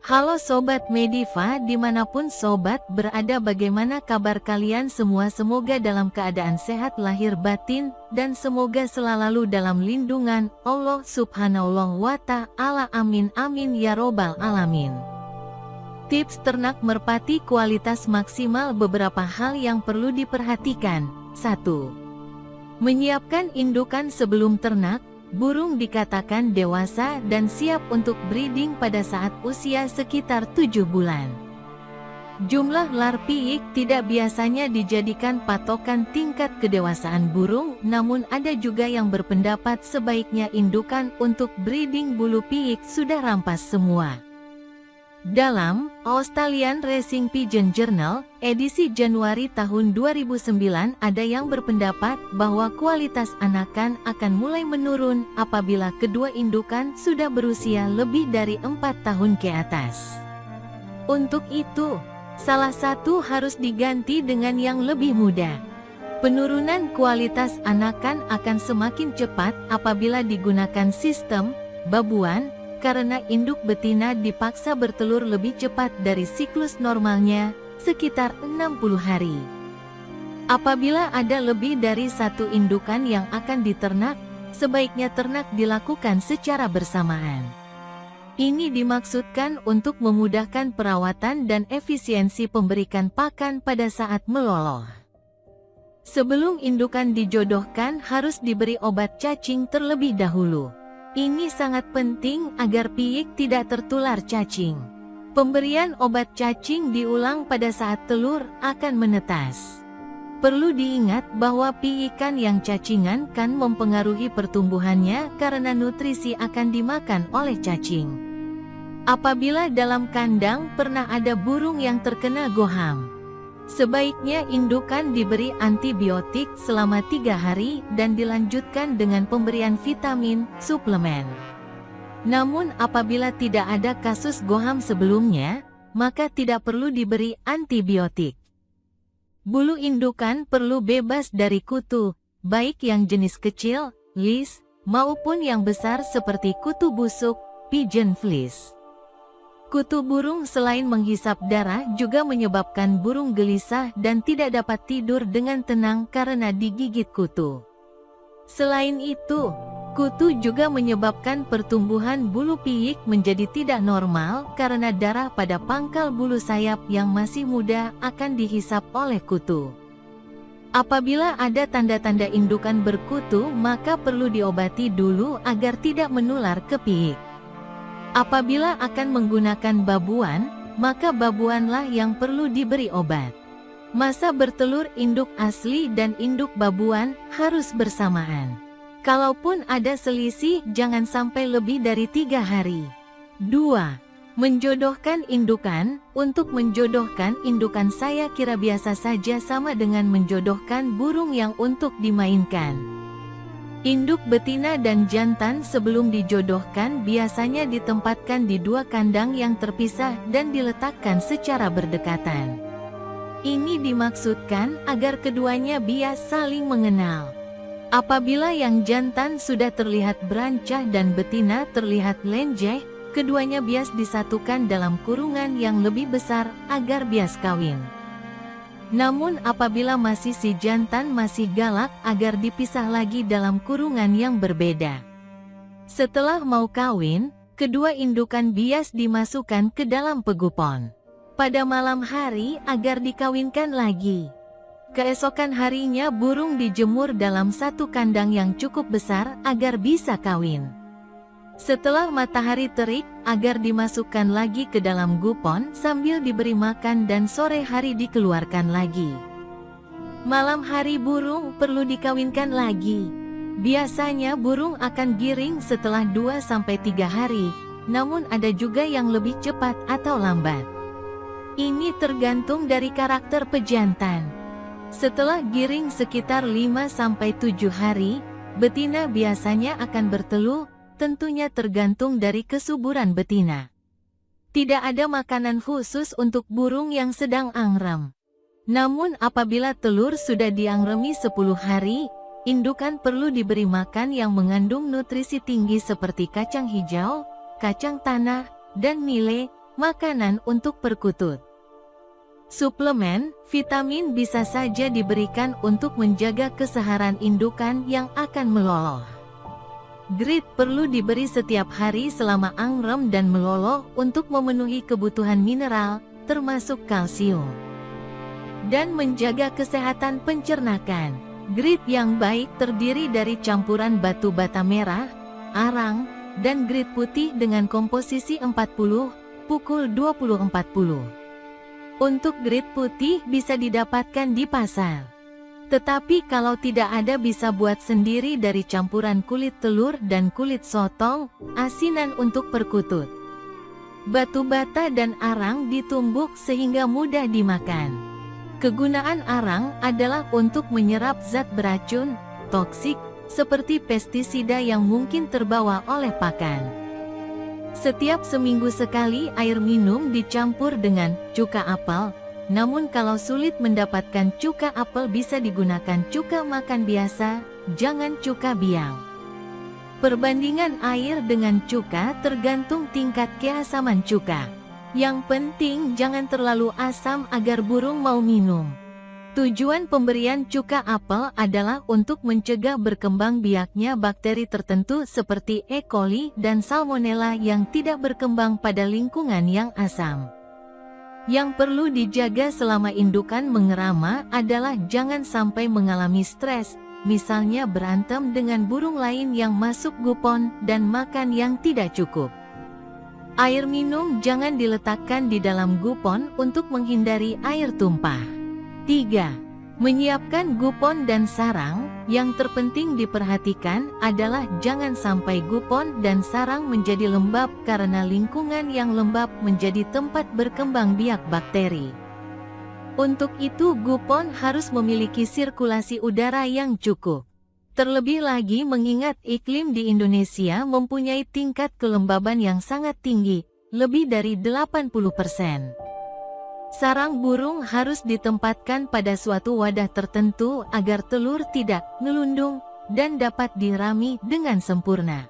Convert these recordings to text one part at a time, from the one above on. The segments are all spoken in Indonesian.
Halo Sobat Mediva, dimanapun Sobat berada, bagaimana kabar kalian semua? Semoga dalam keadaan sehat lahir batin, dan semoga selalu dalam lindungan Allah Subhanahu wa Ta'ala. Amin amin ya robbal alamin. Tips ternak merpati kualitas maksimal, beberapa hal yang perlu diperhatikan. 1. Menyiapkan indukan sebelum ternak. Burung dikatakan dewasa dan siap untuk breeding pada saat usia sekitar 7 bulan. Jumlah larpiik tidak biasanya dijadikan patokan tingkat kedewasaan burung, namun ada juga yang berpendapat sebaiknya indukan untuk breeding bulu piik sudah rampas semua. Dalam Australian Racing Pigeon Journal, edisi Januari tahun 2009, ada yang berpendapat bahwa kualitas anakan akan mulai menurun apabila kedua indukan sudah berusia lebih dari 4 tahun ke atas. Untuk itu, salah satu harus diganti dengan yang lebih muda. Penurunan kualitas anakan akan semakin cepat apabila digunakan sistem babuan, karena induk betina dipaksa bertelur lebih cepat dari siklus normalnya, sekitar 60 hari. Apabila ada lebih dari satu indukan yang akan diternak, sebaiknya ternak dilakukan secara bersamaan. Ini dimaksudkan untuk memudahkan perawatan dan efisiensi pemberikan pakan pada saat meloloh. Sebelum indukan dijodohkan harus diberi obat cacing terlebih dahulu. Ini sangat penting agar piik tidak tertular cacing. Pemberian obat cacing diulang pada saat telur akan menetas. Perlu diingat bahwa piikan yang cacingan kan mempengaruhi pertumbuhannya karena nutrisi akan dimakan oleh cacing. Apabila dalam kandang pernah ada burung yang terkena goham, sebaiknya indukan diberi antibiotik selama 3 hari dan dilanjutkan dengan pemberian vitamin suplemen. Namun apabila tidak ada kasus goham sebelumnya, maka tidak perlu diberi antibiotik. Bulu indukan perlu bebas dari kutu, baik yang jenis kecil, lice, maupun yang besar seperti kutu busuk, pigeon fleas. Kutu burung selain menghisap darah juga menyebabkan burung gelisah dan tidak dapat tidur dengan tenang karena digigit kutu. Selain itu, kutu juga menyebabkan pertumbuhan bulu piik menjadi tidak normal karena darah pada pangkal bulu sayap yang masih muda akan dihisap oleh kutu. Apabila ada tanda-tanda indukan berkutu, maka perlu diobati dulu agar tidak menular ke piik. Apabila akan menggunakan babuan, maka babuanlah yang perlu diberi obat. Masa bertelur induk asli dan induk babuan harus bersamaan. Kalaupun ada selisih, jangan sampai lebih dari 3 hari. 2. Menjodohkan indukan. Untuk menjodohkan indukan saya kira biasa saja, sama dengan menjodohkan burung yang untuk dimainkan. Induk betina dan jantan sebelum dijodohkan biasanya ditempatkan di 2 kandang yang terpisah dan diletakkan secara berdekatan. Ini dimaksudkan agar keduanya bias saling mengenal. Apabila yang jantan sudah terlihat berancah dan betina terlihat lenjeh, keduanya bias disatukan dalam kurungan yang lebih besar agar bias kawin. Namun apabila masih si jantan masih galak, agar dipisah lagi dalam kurungan yang berbeda. Setelah mau kawin, kedua indukan bias dimasukkan ke dalam pegupon pada malam hari agar dikawinkan lagi. Keesokan harinya burung dijemur dalam satu kandang yang cukup besar agar bisa kawin. Setelah matahari terik, agar dimasukkan lagi ke dalam gupon sambil diberi makan dan sore hari dikeluarkan lagi. Malam hari burung perlu dikawinkan lagi. Biasanya burung akan giring setelah 2-3 hari, namun ada juga yang lebih cepat atau lambat. Ini tergantung dari karakter pejantan. Setelah giring sekitar 5-7 hari, betina biasanya akan bertelur. Tentunya tergantung dari kesuburan betina. Tidak ada makanan khusus untuk burung yang sedang angrem. Namun apabila telur sudah diangremi 10 hari, indukan perlu diberi makan yang mengandung nutrisi tinggi seperti kacang hijau, kacang tanah, dan nile, makanan untuk perkutut. Suplemen, vitamin bisa saja diberikan untuk menjaga keseharan indukan yang akan meloloh. Grit perlu diberi setiap hari selama angrem dan meloloh untuk memenuhi kebutuhan mineral, termasuk kalsium. Dan menjaga kesehatan pencernaan. Grit yang baik terdiri dari campuran batu bata merah, arang, dan grit putih dengan komposisi 40:20:40. Untuk grit putih bisa didapatkan di pasar. Tetapi kalau tidak ada bisa buat sendiri dari campuran kulit telur dan kulit sotong, asinan untuk perkutut. Batu bata dan arang ditumbuk sehingga mudah dimakan. Kegunaan arang adalah untuk menyerap zat beracun, toksik, seperti pestisida yang mungkin terbawa oleh pakan. Setiap seminggu sekali air minum dicampur dengan cuka apel. Namun kalau sulit mendapatkan cuka apel bisa digunakan cuka makan biasa, jangan cuka biang. Perbandingan air dengan cuka tergantung tingkat keasaman cuka. Yang penting jangan terlalu asam agar burung mau minum. Tujuan pemberian cuka apel adalah untuk mencegah berkembang biaknya bakteri tertentu seperti E. coli dan Salmonella yang tidak berkembang pada lingkungan yang asam. Yang perlu dijaga selama indukan mengerama adalah jangan sampai mengalami stres, misalnya berantem dengan burung lain yang masuk gupon dan makan yang tidak cukup. Air minum jangan diletakkan di dalam gupon untuk menghindari air tumpah. 3. Menyiapkan gupon dan sarang. Yang terpenting diperhatikan adalah jangan sampai gupon dan sarang menjadi lembab karena lingkungan yang lembab menjadi tempat berkembang biak bakteri. Untuk itu gupon harus memiliki sirkulasi udara yang cukup. Terlebih lagi mengingat iklim di Indonesia mempunyai tingkat kelembaban yang sangat tinggi, lebih dari 80%. Sarang burung harus ditempatkan pada suatu wadah tertentu agar telur tidak ngelundung dan dapat dirami dengan sempurna.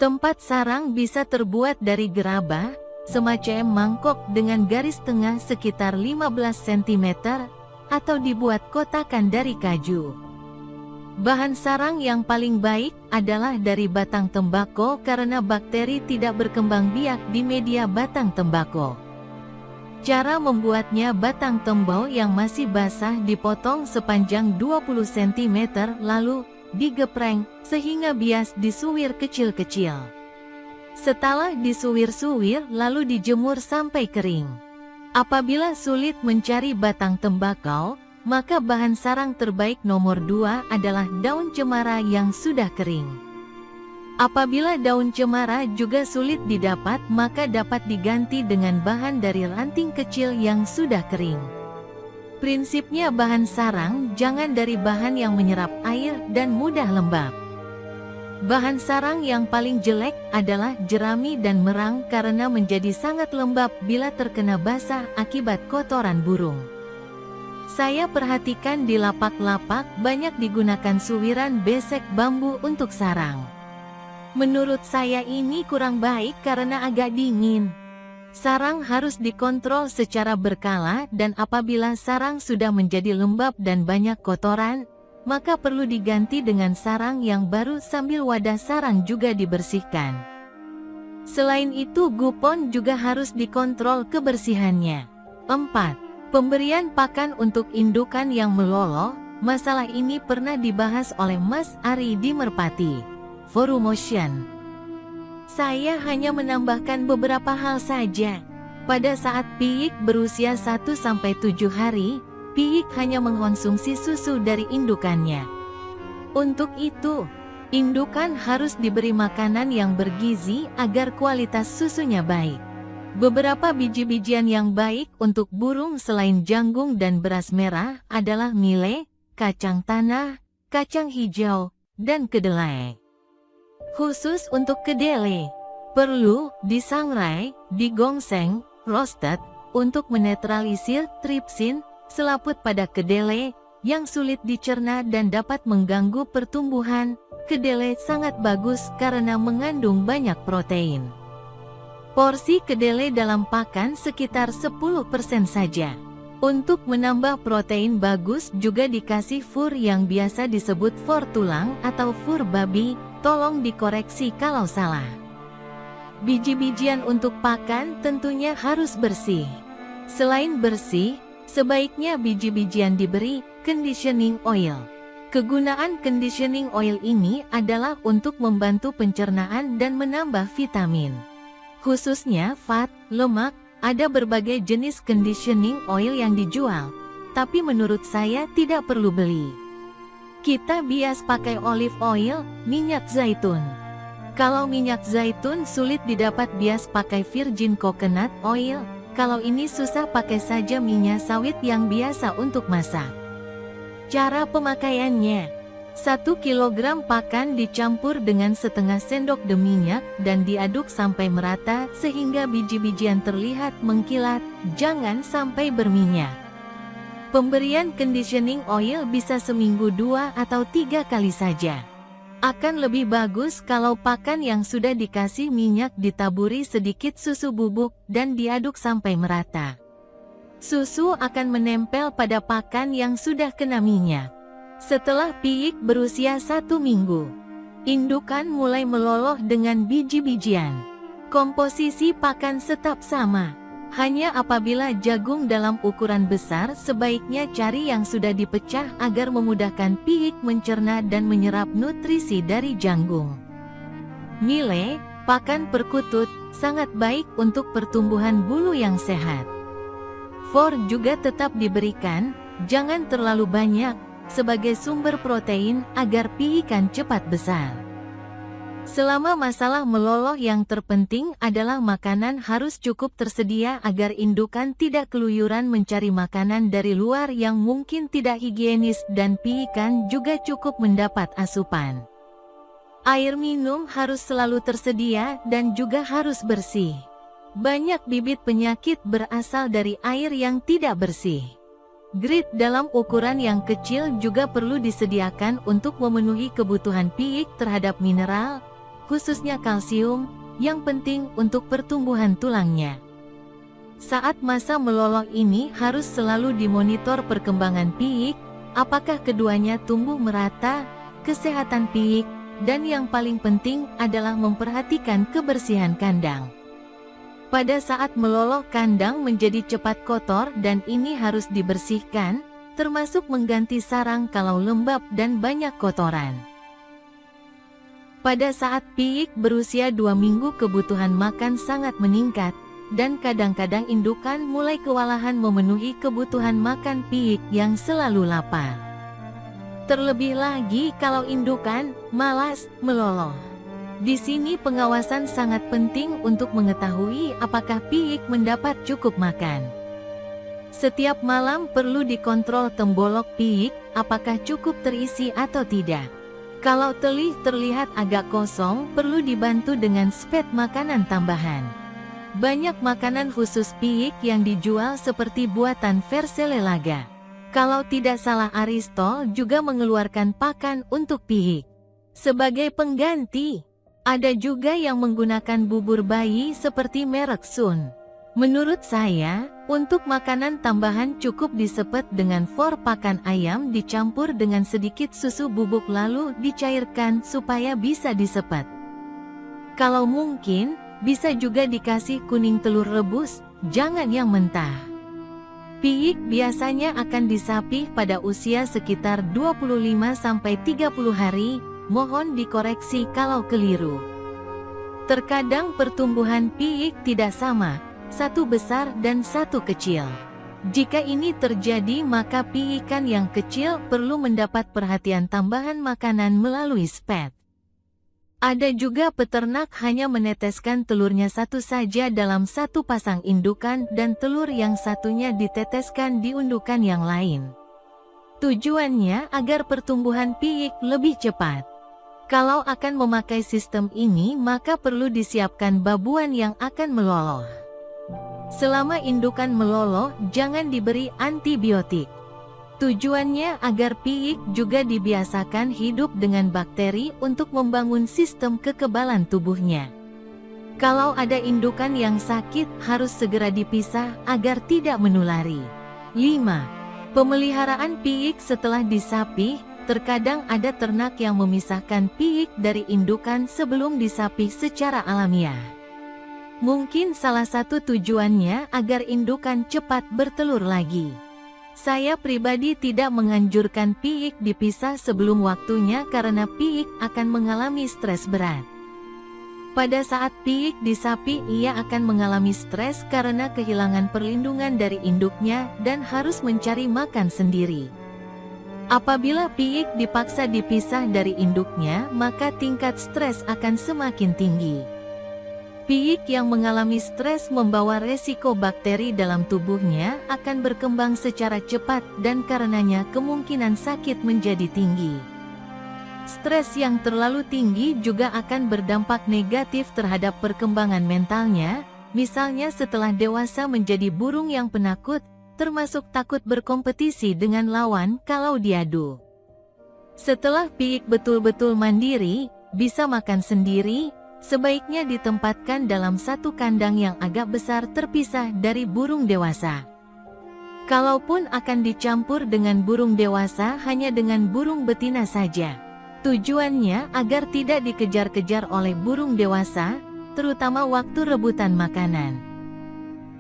Tempat sarang bisa terbuat dari gerabah, semacam mangkok dengan garis tengah sekitar 15 cm, atau dibuat kotakan dari kaju. Bahan sarang yang paling baik adalah dari batang tembakau karena bakteri tidak berkembang biak di media batang tembakau. Cara membuatnya: batang tembau yang masih basah dipotong sepanjang 20 cm lalu digepreng sehingga bias disuwir kecil-kecil. Setelah disuwir-suwir lalu dijemur sampai kering. Apabila sulit mencari batang tembakau, maka bahan sarang terbaik nomor 2 adalah daun cemara yang sudah kering. Apabila daun cemara juga sulit didapat, maka dapat diganti dengan bahan dari ranting kecil yang sudah kering. Prinsipnya bahan sarang jangan dari bahan yang menyerap air dan mudah lembab. Bahan sarang yang paling jelek adalah jerami dan merang karena menjadi sangat lembab bila terkena basah akibat kotoran burung. Saya perhatikan di lapak-lapak banyak digunakan suwiran besek bambu untuk sarang. Menurut saya ini kurang baik karena agak dingin. Sarang harus dikontrol secara berkala dan apabila sarang sudah menjadi lembab dan banyak kotoran, maka perlu diganti dengan sarang yang baru sambil wadah sarang juga dibersihkan. Selain itu gupon juga harus dikontrol kebersihannya. 4. Pemberian pakan untuk indukan yang meloloh. Masalah ini pernah dibahas oleh Mas Ari di Merpati Forumotion. Saya hanya menambahkan beberapa hal saja. Pada saat piik berusia 1-7 hari, piik hanya mengkonsumsi susu dari indukannya. Untuk itu, indukan harus diberi makanan yang bergizi agar kualitas susunya baik. Beberapa biji-bijian yang baik untuk burung selain jagung dan beras merah adalah millet, kacang tanah, kacang hijau, dan kedelai. Khusus untuk kedelai, perlu disangrai, digongseng, roasted, untuk menetralisir tripsin, selaput pada kedelai, yang sulit dicerna dan dapat mengganggu pertumbuhan. Kedelai sangat bagus karena mengandung banyak protein. Porsi kedelai dalam pakan sekitar 10% saja. Untuk menambah protein bagus juga dikasih fur yang biasa disebut fur tulang atau fur babi, tolong dikoreksi kalau salah. Biji-bijian untuk pakan tentunya harus bersih. Selain bersih, sebaiknya biji-bijian diberi conditioning oil. Kegunaan conditioning oil ini adalah untuk membantu pencernaan dan menambah vitamin. Khususnya fat, lemak, ada berbagai jenis conditioning oil yang dijual, tapi menurut saya tidak perlu beli. Kita bias pakai olive oil, minyak zaitun. Kalau minyak zaitun sulit didapat bias pakai virgin coconut oil, kalau ini susah pakai saja minyak sawit yang biasa untuk masak. Cara pemakaiannya: 1 kg pakan dicampur dengan setengah sendok minyak dan diaduk sampai merata sehingga biji-bijian terlihat mengkilat, jangan sampai berminyak. Pemberian conditioning oil bisa seminggu 2 atau 3 kali saja. Akan lebih bagus kalau pakan yang sudah dikasih minyak ditaburi sedikit susu bubuk dan diaduk sampai merata. Susu akan menempel pada pakan yang sudah kena minyak. Setelah piik berusia 1 minggu, indukan mulai meloloh dengan biji-bijian. Komposisi pakan tetap sama. Hanya apabila jagung dalam ukuran besar sebaiknya cari yang sudah dipecah agar memudahkan piik mencerna dan menyerap nutrisi dari jagung. Millet, pakan perkutut, sangat baik untuk pertumbuhan bulu yang sehat. Fur juga tetap diberikan, jangan terlalu banyak, sebagai sumber protein agar piikan cepat besar. Selama masalah meloloh yang terpenting adalah makanan harus cukup tersedia agar indukan tidak keluyuran mencari makanan dari luar yang mungkin tidak higienis dan piikan juga cukup mendapat asupan. Air minum harus selalu tersedia dan juga harus bersih. Banyak bibit penyakit berasal dari air yang tidak bersih. Grit dalam ukuran yang kecil juga perlu disediakan untuk memenuhi kebutuhan piik terhadap mineral, khususnya kalsium, yang penting untuk pertumbuhan tulangnya. Saat masa meloloh ini harus selalu dimonitor perkembangan piik, apakah keduanya tumbuh merata, kesehatan piik, dan yang paling penting adalah memperhatikan kebersihan kandang. Pada saat meloloh kandang menjadi cepat kotor dan ini harus dibersihkan, termasuk mengganti sarang kalau lembab dan banyak kotoran. Pada saat piik berusia 2 minggu kebutuhan makan sangat meningkat, dan kadang-kadang indukan mulai kewalahan memenuhi kebutuhan makan piik yang selalu lapar. Terlebih lagi kalau indukan malas meloloh. Di sini pengawasan sangat penting untuk mengetahui apakah piik mendapat cukup makan. Setiap malam perlu dikontrol tembolok piik, apakah cukup terisi atau tidak. Kalau telih terlihat agak kosong, perlu dibantu dengan spet makanan tambahan. Banyak makanan khusus piik yang dijual seperti buatan Verselelaga. Kalau tidak salah Aristol juga mengeluarkan pakan untuk piik. Sebagai pengganti, ada juga yang menggunakan bubur bayi seperti merek Sun. Menurut saya, untuk makanan tambahan cukup disepet dengan for pakan ayam dicampur dengan sedikit susu bubuk lalu dicairkan supaya bisa disepet. Kalau mungkin, bisa juga dikasih kuning telur rebus, jangan yang mentah. Piik biasanya akan disapih pada usia sekitar 25-30 hari. Mohon dikoreksi kalau keliru. Terkadang pertumbuhan piik tidak sama, satu besar dan satu kecil. Jika ini terjadi maka piikan yang kecil perlu mendapat perhatian tambahan makanan melalui spet. Ada juga peternak hanya meneteskan telurnya satu saja dalam satu pasang indukan dan telur yang satunya diteteskan di indukan yang lain. Tujuannya agar pertumbuhan piik lebih cepat. Kalau akan memakai sistem ini maka perlu disiapkan babuan yang akan meloloh. Selama indukan meloloh jangan diberi antibiotik. Tujuannya agar piik juga dibiasakan hidup dengan bakteri untuk membangun sistem kekebalan tubuhnya. Kalau ada indukan yang sakit, harus segera dipisah agar tidak menulari. 5. Pemeliharaan piik setelah disapih. Terkadang ada ternak yang memisahkan piik dari indukan sebelum disapih secara alamiah. Mungkin salah satu tujuannya agar indukan cepat bertelur lagi. Saya pribadi tidak menganjurkan piik dipisah sebelum waktunya karena piik akan mengalami stres berat. Pada saat piik disapih, ia akan mengalami stres karena kehilangan perlindungan dari induknya dan harus mencari makan sendiri. Apabila piik dipaksa dipisah dari induknya, maka tingkat stres akan semakin tinggi. Piik yang mengalami stres membawa resiko bakteri dalam tubuhnya akan berkembang secara cepat dan karenanya kemungkinan sakit menjadi tinggi. Stres yang terlalu tinggi juga akan berdampak negatif terhadap perkembangan mentalnya, misalnya setelah dewasa menjadi burung yang penakut, termasuk takut berkompetisi dengan lawan kalau diadu. Setelah piik betul-betul mandiri, bisa makan sendiri, sebaiknya ditempatkan dalam satu kandang yang agak besar terpisah dari burung dewasa. Kalaupun akan dicampur dengan burung dewasa, hanya dengan burung betina saja. Tujuannya agar tidak dikejar-kejar oleh burung dewasa, terutama waktu rebutan makanan.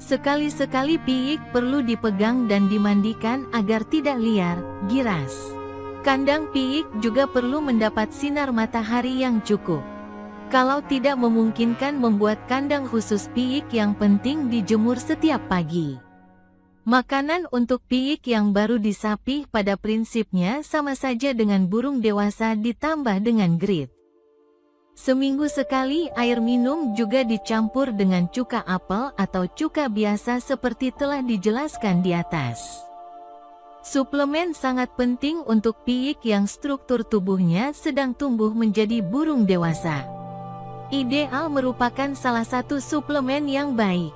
Sekali-sekali piik perlu dipegang dan dimandikan agar tidak liar, giras. Kandang piik juga perlu mendapat sinar matahari yang cukup. Kalau tidak memungkinkan, membuat kandang khusus piik yang penting dijemur setiap pagi. Makanan untuk piik yang baru disapih pada prinsipnya sama saja dengan burung dewasa ditambah dengan grit. Seminggu sekali air minum juga dicampur dengan cuka apel atau cuka biasa seperti telah dijelaskan di atas. Suplemen sangat penting untuk piik yang struktur tubuhnya sedang tumbuh menjadi burung dewasa. Ideal merupakan salah satu suplemen yang baik.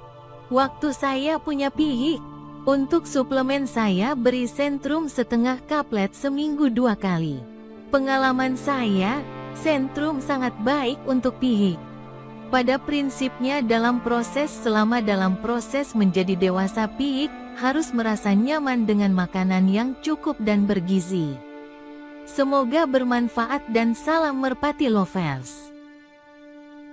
Waktu saya punya piik, untuk suplemen saya beri Centrum setengah kaplet seminggu 2 kali. Pengalaman saya, Centrum sangat baik untuk piik. Pada prinsipnya selama dalam proses menjadi dewasa, piik harus merasa nyaman dengan makanan yang cukup dan bergizi. Semoga bermanfaat dan salam merpati lovers.